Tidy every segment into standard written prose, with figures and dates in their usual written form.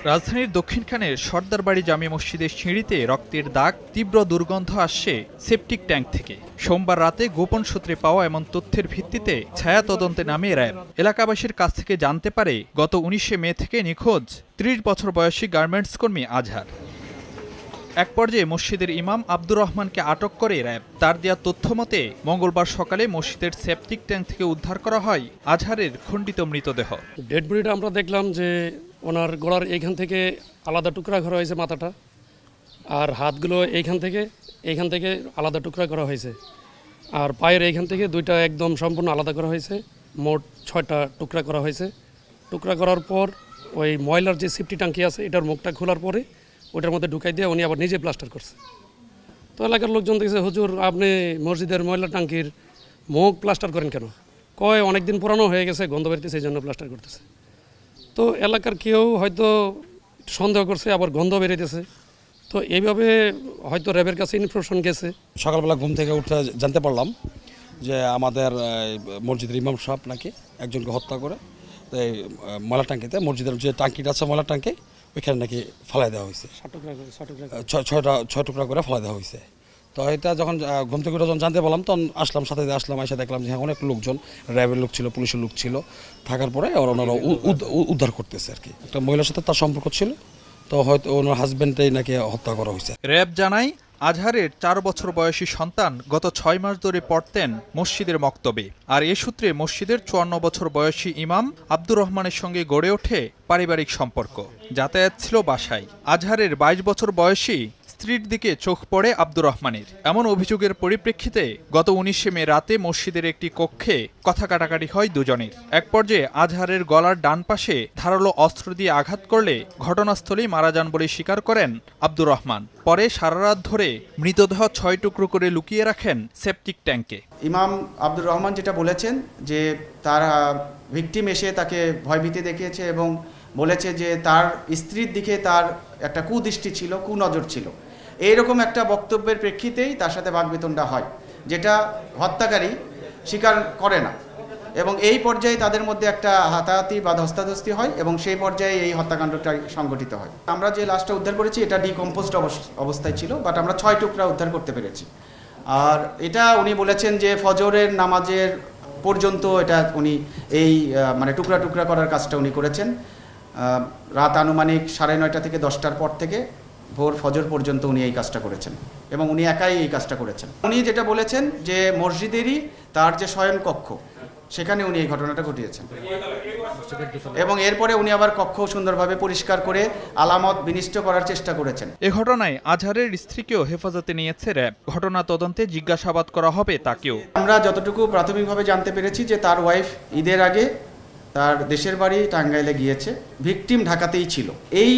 রাজধানীর দক্ষিণখানের সর্দারবাড়ি জামে মসজিদের সিঁড়িতে রক্তের দাগ, তীব্র দুর্গন্ধ আসছে সেপটিক ট্যাঙ্ক থেকে। সোমবার রাতে গোপন সূত্রে পাওয়া এমন তথ্যের ভিত্তিতে ছায়া তদন্তে নামে র্যাব। এলাকাবাসীর কাছ থেকে জানতে পারে গত ১৯শে মে থেকে নিখোঁজ ৩০ বছর বয়সী গার্মেন্টস কর্মী আজহার। এক পর্যায়ে মসজিদের ইমাম আব্দুর রহমানকে আটক করে র্যাব। তার দেওয়া তথ্য মতে মঙ্গলবার সকালে মসজিদের সেপটিক ট্যাঙ্ক থেকে উদ্ধার করা হয় আজহারের খণ্ডিত মৃতদেহ। ডেড বডিটা আমরা দেখলাম যে ওনার গলার এইখান থেকে আলাদা টুকরা করা হয়েছে মাথাটা, আর হাতগুলো এইখান থেকে আলাদা টুকরা করা হয়েছে, আর পায়ের এইখান থেকে দুইটা একদম সম্পূর্ণ আলাদা করা হয়েছে। মোট 6টা টুকরা করা হয়েছে। টুকরা করার পর ওই ময়লার যে সেফটি ট্যাঙ্কি আছে এটার মুখটা খোলার পরে ওটার মধ্যে ঢুকাই দিয়ে উনি আবার নিজে প্লাস্টার করছে। তো এলাকার লোকজন দেখছে, হুজুর আপনি মসজিদের ময়লা ট্যাঙ্কির মুখ প্লাস্টার করেন কেন? কয় অনেকদিন পুরানো হয়ে গেছে, গন্ধ বেরোতেছে, এই জন্য প্লাস্টার করতেছে। তো এলাকার কেউ হয়তো সন্দেহ করছে, আবার গন্ধ বেরোতেছে। তো এইভাবে হয়তো র্যাবের কাছে ইনফরমেশন গেছে। সকালবেলা ঘুম থেকে উঠে জানতে পারলাম যে আমাদের মসজিদের ইমাম সাহেব নাকি একজনকে হত্যা করে এই ময়লা ট্যাঙ্কিতে, মসজিদের যে ট্যাঙ্কিটা আছে ময়লা ট্যাঙ্কি, ওইখানে নাকি ফেলাই দেওয়া হয়েছে। 6 টুকরা করে ফেলাই দেওয়া হয়েছে। তো এটা যখন ঘুম থেকে যখন জানতে পারলাম তখন আসলাম, সাথে আসলাম, এসে দেখলাম যে অনেক লোকজন, র্যাবের লোক ছিল, পুলিশের লোক ছিল। থাকার পরে ওনারা উদ্ধার করতেছে আর কি। একটা মহিলার সাথে তার সম্পর্ক ছিল, তো হয়তো ওনার হাজব্যান্ডটাই নাকি হত্যা করা হয়েছে। র্যাব জানায় আজহারের 4 বছর বয়সী সন্তান গত 6 মাস ধরে পড়তেন মসজিদের মক্তবে। আর এ সূত্রে মসজিদের 54 বছর বয়সী ইমাম আব্দুর রহমানের সঙ্গে গড়ে ওঠে পারিবারিক সম্পর্ক। যাতায়াত ছিল বাসায়। আজহারের 22 বছর বয়সী স্ত্রীর দিকে চোখ পড়ে আব্দুর রহমানের। এমন অভিযোগের পরিপ্রেক্ষিতে গত 19শে মে রাতে মসজিদের একটি কক্ষে কথা কাটাকাটি হয় দুজনের। এক পর্যায়ে আজহারের গলার ডান পাশে ধারালো অস্ত্র দিয়ে আঘাত করলে ঘটনাস্থলেই মারা যান বলে স্বীকার করেন আব্দুর রহমান। পরে সারা রাত ধরে মৃতদেহ 6 টুকরো করে লুকিয়ে রাখেন সেপটিক ট্যাঙ্কে। ইমাম আব্দুর রহমান যেটা বলেছেন যে তার ভিকটিম এসে তাকে ভয়ভীতি দেখিয়েছে এবং বলেছে যে তার স্ত্রীর দিকে তার একটা কুদৃষ্টি ছিল, কুনজর ছিল। এইরকম একটা বক্তব্যের প্রেক্ষিতেই তার সাথে বাকবিতণ্ডা হয়, যেটা হত্যাকারী স্বীকার করে না। এবং এই পর্যায়ে তাদের মধ্যে একটা হাতাহাতি বা ধস্তাধস্তি হয় এবং সেই পর্যায়ে এই হত্যাকাণ্ডটা সংঘটিত হয়। আমরা যে লাশটা উদ্ধার করেছি এটা ডিকম্পোজড অবস্থায় ছিল, বাট আমরা 6 টুকরা উদ্ধার করতে পেরেছি। আর এটা উনি বলেছেন যে ফজরের নামাজের পর্যন্ত এটা উনি এই মানে টুকরা টুকরা করার কাজটা উনি করেছেন। রাত আনুমানিক 9:30 থেকে 10টার পর থেকে ভোর ফজর পর্যন্ত উনি এই কাজটা করেছেন এবং উনি একাই এই কাজটা করেছেন। উনি যেটা বলেছেন যে মসজিদেরই তার যে শয়নকক্ষ, সেখানে উনি এই ঘটনাটা ঘটিয়েছেন এবং এরপরে উনি আবার কক্ষ সুন্দরভাবে পরিষ্কার করে আলামত বিনিষ্ট করার চেষ্টা করেছেন। এ ঘটনায় আজহারের স্ত্রীকেও হেফাজতে নিয়েছে র্যাব। ঘটনা তদন্তে জিজ্ঞাসাবাদ করা হবে তাকেও। আমরা যতটুকু প্রাথমিকভাবে জানতে পেরেছি যে তার ওয়াইফ ঈদের আগে তার দেশের বাড়ি টাঙ্গাইলে গিয়েছে, ভিকটিম ঢাকাতেই ছিল। এই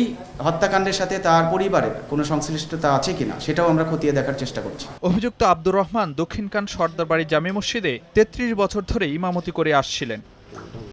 হত্যাকাণ্ডের সাথে তার পরিবারের কোনো সংশ্লিষ্টতা আছে কিনা সেটাও আমরা খতিয়ে দেখার চেষ্টা করছি। অভিযুক্ত আব্দুর রহমান দক্ষিণখান সর্দারবাড়ি জামে মসজিদে 33 বছর ধরে ইমামতি করে আসছিলেন।